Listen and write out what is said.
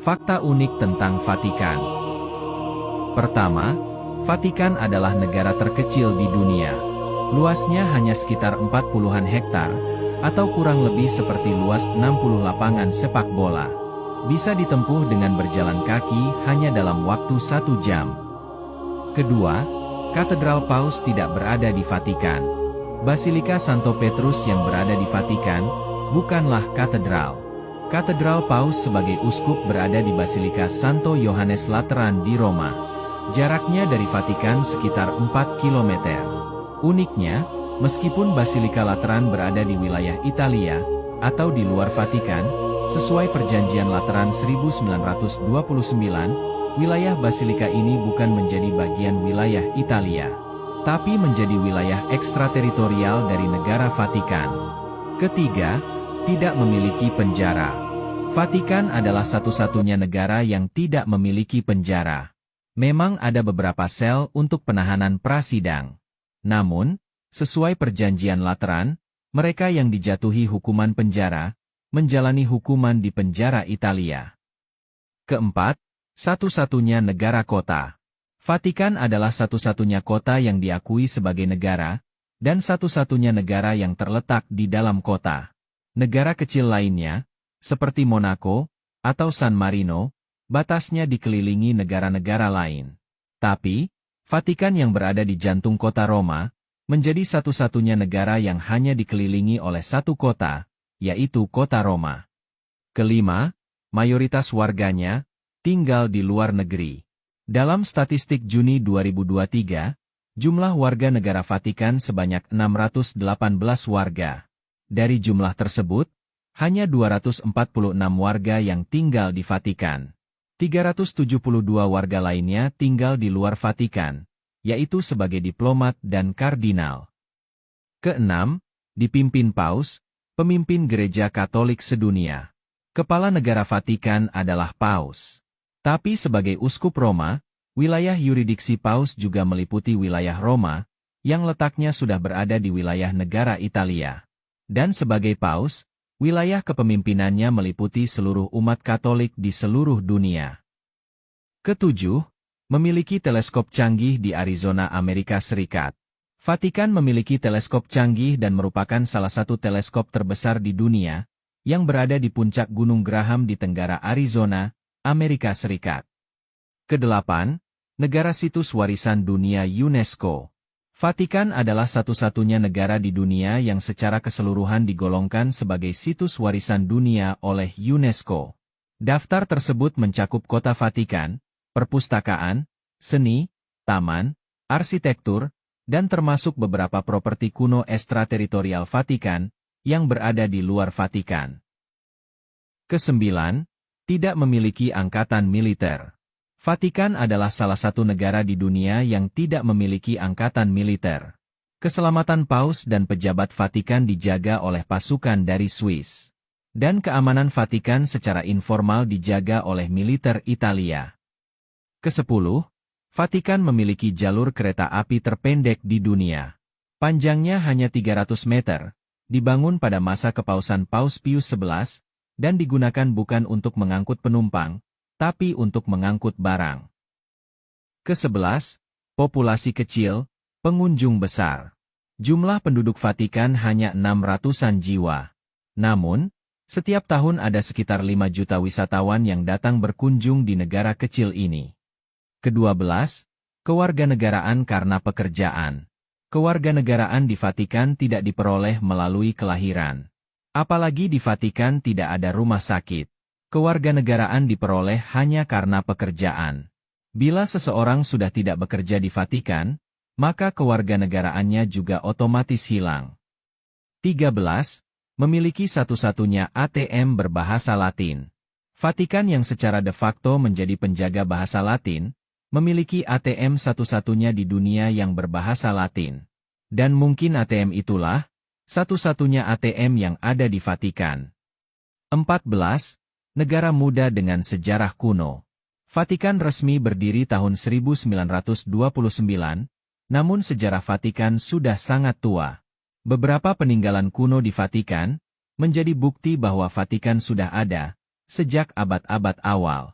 Fakta unik tentang Vatikan. Pertama, Vatikan adalah negara terkecil di dunia. Luasnya hanya sekitar 40-an hektar, atau kurang lebih seperti luas 60 lapangan sepak bola. Bisa ditempuh dengan berjalan kaki hanya dalam waktu 1 jam. Kedua, Katedral Paus tidak berada di Vatikan. Basilika Santo Petrus yang berada di Vatikan, bukanlah katedral. Katedral Paus sebagai uskup berada di Basilika Santo Yohanes Lateran di Roma. Jaraknya dari Vatikan sekitar 4 km. Uniknya, meskipun Basilika Lateran berada di wilayah Italia, atau di luar Vatikan, sesuai Perjanjian Lateran 1929, wilayah Basilika ini bukan menjadi bagian wilayah Italia, tapi menjadi wilayah ekstrateritorial dari negara Vatikan. Ketiga, tidak memiliki penjara. Vatikan adalah satu-satunya negara yang tidak memiliki penjara. Memang ada beberapa sel untuk penahanan prasidang. Namun, sesuai Perjanjian Lateran, mereka yang dijatuhi hukuman penjara, menjalani hukuman di penjara Italia. Keempat, satu-satunya negara kota. Vatikan adalah satu-satunya kota yang diakui sebagai negara, dan satu-satunya negara yang terletak di dalam kota. Negara kecil lainnya, seperti Monaco atau San Marino, batasnya dikelilingi negara-negara lain. Tapi, Vatikan yang berada di jantung kota Roma, menjadi satu-satunya negara yang hanya dikelilingi oleh satu kota, yaitu kota Roma. Kelima, mayoritas warganya tinggal di luar negeri. Dalam statistik Juni 2023, jumlah warga negara Vatikan sebanyak 618 warga. Dari jumlah tersebut, hanya 246 warga yang tinggal di Vatikan. 372 warga lainnya tinggal di luar Vatikan, yaitu sebagai diplomat dan kardinal. Keenam, dipimpin Paus, pemimpin Gereja Katolik sedunia. Kepala negara Vatikan adalah Paus. Tapi sebagai uskup Roma, wilayah yuridiksi Paus juga meliputi wilayah Roma, yang letaknya sudah berada di wilayah negara Italia. Dan sebagai Paus, wilayah kepemimpinannya meliputi seluruh umat Katolik di seluruh dunia. Ketujuh, memiliki teleskop canggih di Arizona, Amerika Serikat. Vatikan memiliki teleskop canggih dan merupakan salah satu teleskop terbesar di dunia, yang berada di puncak Gunung Graham di Tenggara Arizona, Amerika Serikat. Kedelapan, negara situs warisan dunia UNESCO. Vatikan adalah satu-satunya negara di dunia yang secara keseluruhan digolongkan sebagai situs warisan dunia oleh UNESCO. Daftar tersebut mencakup kota Vatikan, perpustakaan, seni, taman, arsitektur, dan termasuk beberapa properti kuno ekstrateritorial Vatikan yang berada di luar Vatikan. Kesembilan, tidak memiliki angkatan militer. Vatikan adalah salah satu negara di dunia yang tidak memiliki angkatan militer. Keselamatan Paus dan pejabat Vatikan dijaga oleh pasukan dari Swiss. Dan keamanan Vatikan secara informal dijaga oleh militer Italia. Kesepuluh, Vatikan memiliki jalur kereta api terpendek di dunia. Panjangnya hanya 300 meter, dibangun pada masa kepausan Paus Pius XI, dan digunakan bukan untuk mengangkut penumpang, tapi untuk mengangkut barang. Kesebelas, populasi kecil, pengunjung besar. Jumlah penduduk Vatikan hanya 600-an jiwa. Namun, setiap tahun ada sekitar 5 juta wisatawan yang datang berkunjung di negara kecil ini. Kedua-belas, kewarganegaraan karena pekerjaan. Kewarganegaraan di Vatikan tidak diperoleh melalui kelahiran. Apalagi di Vatikan tidak ada rumah sakit. Kewarganegaraan diperoleh hanya karena pekerjaan. Bila seseorang sudah tidak bekerja di Vatikan, maka kewarganegaraannya juga otomatis hilang. 13. Memiliki satu-satunya ATM berbahasa Latin. Vatikan yang secara de facto menjadi penjaga bahasa Latin, memiliki ATM satu-satunya di dunia yang berbahasa Latin. Dan mungkin ATM itulah satu-satunya ATM yang ada di Vatikan. 14. Negara muda dengan sejarah kuno. Vatikan resmi berdiri tahun 1929, namun sejarah Vatikan sudah sangat tua. Beberapa peninggalan kuno di Vatikan menjadi bukti bahwa Vatikan sudah ada Sejak abad-abad awal,